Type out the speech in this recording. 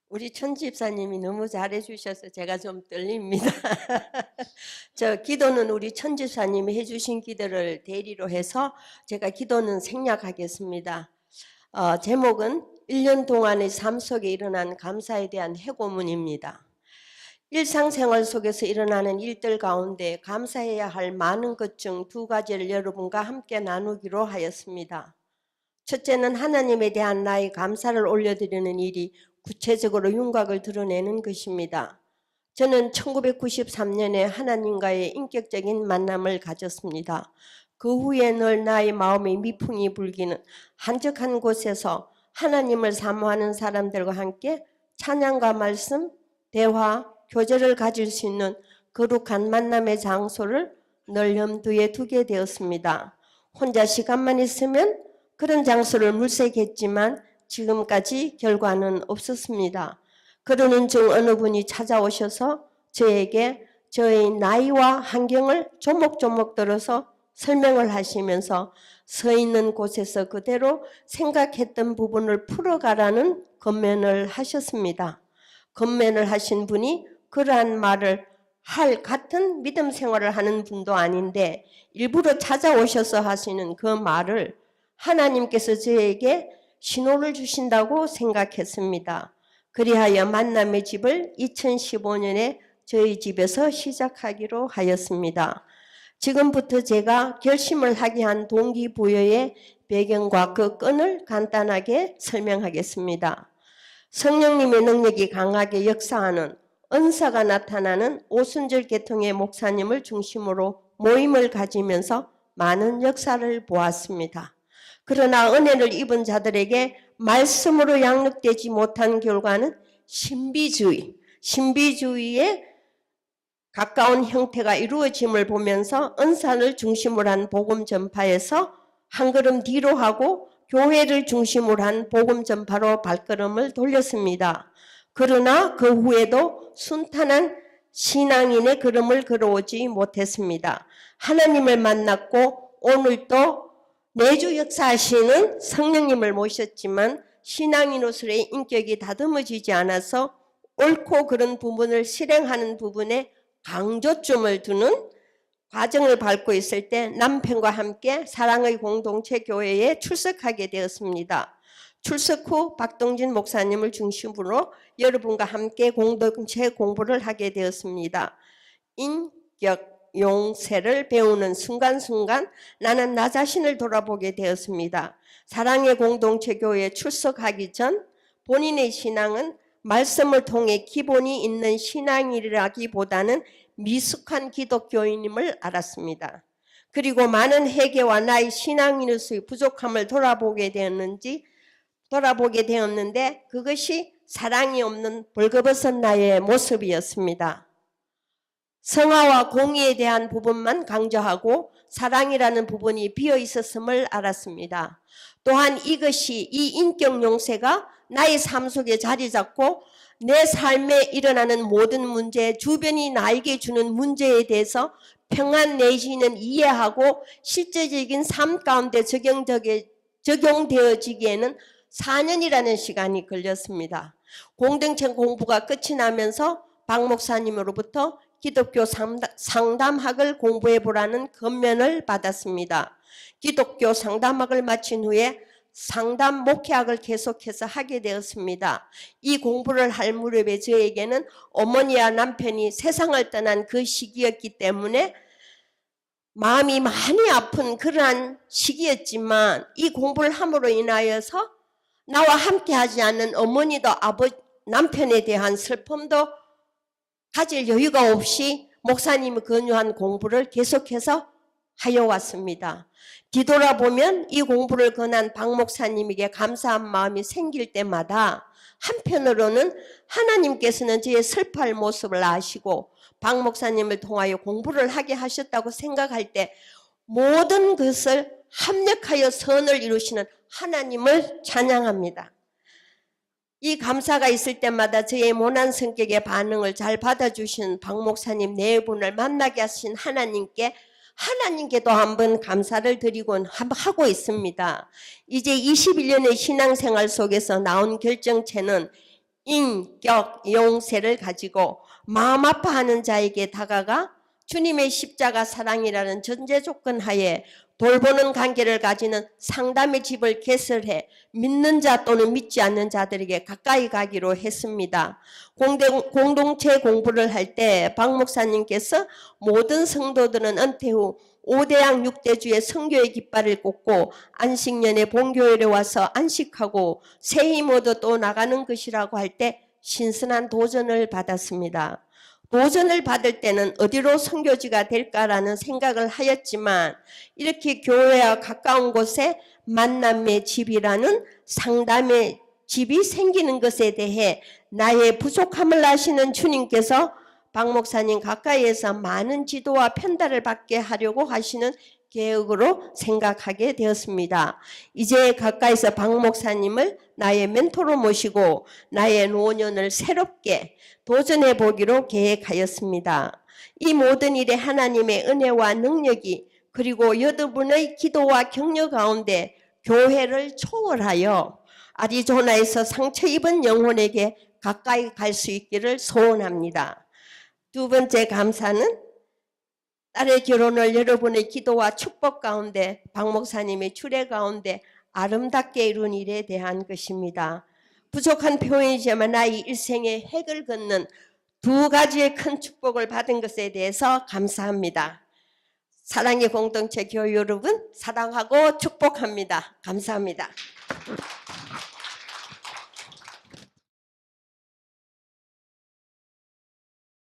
우리 천 집사님이 너무 잘해 주셔서 제가 좀 떨립니다. 저 기도는 우리 천 집사님이 해주신 기도를 대리로 해서 제가 기도는 생략하겠습니다. 제목은 1년 동안의 삶 속에 일어난 감사에 대한 회고문입니다. 일상생활 속에서 일어나는 일들 가운데 감사해야 할 많은 것 중 두 가지를 여러분과 함께 나누기로 하였습니다. 첫째는 하나님에 대한 나의 감사를 올려드리는 일이 구체적으로 윤곽을 드러내는 것입니다. 저는 1993년에 하나님과의 인격적인 만남을 가졌습니다. 그 후에 늘 나의 마음에 미풍이 불기는 한적한 곳에서 하나님을 사모하는 사람들과 함께 찬양과 말씀, 대화, 교제를 가질 수 있는 거룩한 만남의 장소를 늘 염두에 두게 되었습니다. 혼자 시간만 있으면 그런 장소를 물색했지만 지금까지 결과는 없었습니다. 그러는 중 어느 분이 찾아오셔서 저에게 저의 나이와 환경을 조목조목 들어서 설명을 하시면서 서 있는 곳에서 그대로 생각했던 부분을 풀어가라는 권면을 하셨습니다. 권면을 하신 분이 그러한 말을 할 같은 믿음 생활을 하는 분도 아닌데 일부러 찾아오셔서 하시는 그 말을 하나님께서 저에게 신호를 주신다고 생각했습니다. 그리하여 만남의 집을 2015년에 저희 집에서 시작하기로 하였습니다. 지금부터 제가 결심을 하게 한 동기부여의 배경과 그 끈을 간단하게 설명하겠습니다. 성령님의 능력이 강하게 역사하는 은사가 나타나는 오순절 계통의 목사님을 중심으로 모임을 가지면서 많은 역사를 보았습니다. 그러나 은혜를 입은 자들에게 말씀으로 양육되지 못한 결과는 신비주의에 가까운 형태가 이루어짐을 보면서 은사를 중심으로 한 복음 전파에서 한 걸음 뒤로 하고 교회를 중심으로 한 복음 전파로 발걸음을 돌렸습니다. 그러나 그 후에도 순탄한 신앙인의 걸음을 걸어오지 못했습니다. 하나님을 만났고 오늘도 매주 역사하시는 성령님을 모셨지만 신앙인으로서의 인격이 다듬어지지 않아서 옳고 그른 부분을 실행하는 부분에 강조점을 두는 과정을 밟고 있을 때 남편과 함께 사랑의 공동체 교회에 출석하게 되었습니다. 출석 후 박동진 목사님을 중심으로 여러분과 함께 공동체 공부를 하게 되었습니다. 인격 용세를 배우는 순간순간 나는 나 자신을 돌아보게 되었습니다. 사랑의 공동체 교회에 출석하기 전 본인의 신앙은 말씀을 통해 기본이 있는 신앙이라기보다는 미숙한 기독교인임을 알았습니다. 그리고 많은 회개와 나의 신앙인으로서의 부족함을 돌아보게 되었는데 그것이 사랑이 없는 벌거벗은 나의 모습이었습니다. 성화와 공의에 대한 부분만 강조하고 사랑이라는 부분이 비어 있었음을 알았습니다. 또한 이 인격 용세가 나의 삶 속에 자리 잡고 내 삶에 일어나는 모든 문제, 주변이 나에게 주는 문제에 대해서 평안 내지는 이해하고 실제적인 삶 가운데 적용되어지기에는 4년이라는 시간이 걸렸습니다. 공동체 공부가 끝이 나면서 박 목사님으로부터 기독교 상담학을 공부해보라는 권면을 받았습니다. 기독교 상담학을 마친 후에 상담 목회학을 계속해서 하게 되었습니다. 이 공부를 할 무렵에 저에게는 어머니와 남편이 세상을 떠난 그 시기였기 때문에 마음이 많이 아픈 그러한 시기였지만 이 공부를 함으로 인하여서 나와 함께하지 않는 어머니도 남편에 대한 슬픔도 가질 여유가 없이 목사님이 권유한 공부를 계속해서 하여 왔습니다. 뒤돌아보면 이 공부를 권한 박 목사님에게 감사한 마음이 생길 때마다 한편으로는 하나님께서는 저의 슬퍼할 모습을 아시고 박 목사님을 통하여 공부를 하게 하셨다고 생각할 때 모든 것을 합력하여 선을 이루시는 하나님을 찬양합니다. 이 감사가 있을 때마다 저의 모난 성격의 반응을 잘 받아주신 박 목사님 네 분을 만나게 하신 하나님께도 한번 감사를 드리곤 하고 있습니다. 이제 21년의 신앙생활 속에서 나온 결정체는 인격, 용세를 가지고 마음 아파하는 자에게 다가가 주님의 십자가 사랑이라는 전제 조건 하에 돌보는 관계를 가지는 상담의 집을 개설해 믿는 자 또는 믿지 않는 자들에게 가까이 가기로 했습니다. 공동체 공부를 할 때 박 목사님께서 모든 성도들은 은퇴 후 5대양 6대주의 선교의 깃발을 꽂고 안식년에 본교회에 와서 안식하고 새 힘 얻어 또 나가는 것이라고 할 때 신선한 도전을 받았습니다. 도전을 받을 때는 어디로 선교지가 될까라는 생각을 하였지만 이렇게 교회와 가까운 곳에 만남의 집이라는 상담의 집이 생기는 것에 대해 나의 부족함을 아시는 주님께서 박 목사님 가까이에서 많은 지도와 편달을 받게 하려고 하시는 계획으로 생각하게 되었습니다. 이제 가까이서 박 목사님을 나의 멘토로 모시고 나의 노년을 새롭게 도전해 보기로 계획하였습니다. 이 모든 일에 하나님의 은혜와 능력이 그리고 여러분의 기도와 격려 가운데 교회를 초월하여 아리조나에서 상처 입은 영혼에게 가까이 갈 수 있기를 소원합니다. 두 번째 감사는 딸의 결혼을 여러분의 기도와 축복 가운데 박 목사님의 주례 가운데 아름답게 이룬 일에 대한 것입니다. 부족한 표현이지만 나의 일생의 획을 긋는 두 가지의 큰 축복을 받은 것에 대해서 감사합니다. 사랑의 공동체 교회 여러분 사랑하고 축복합니다. 감사합니다.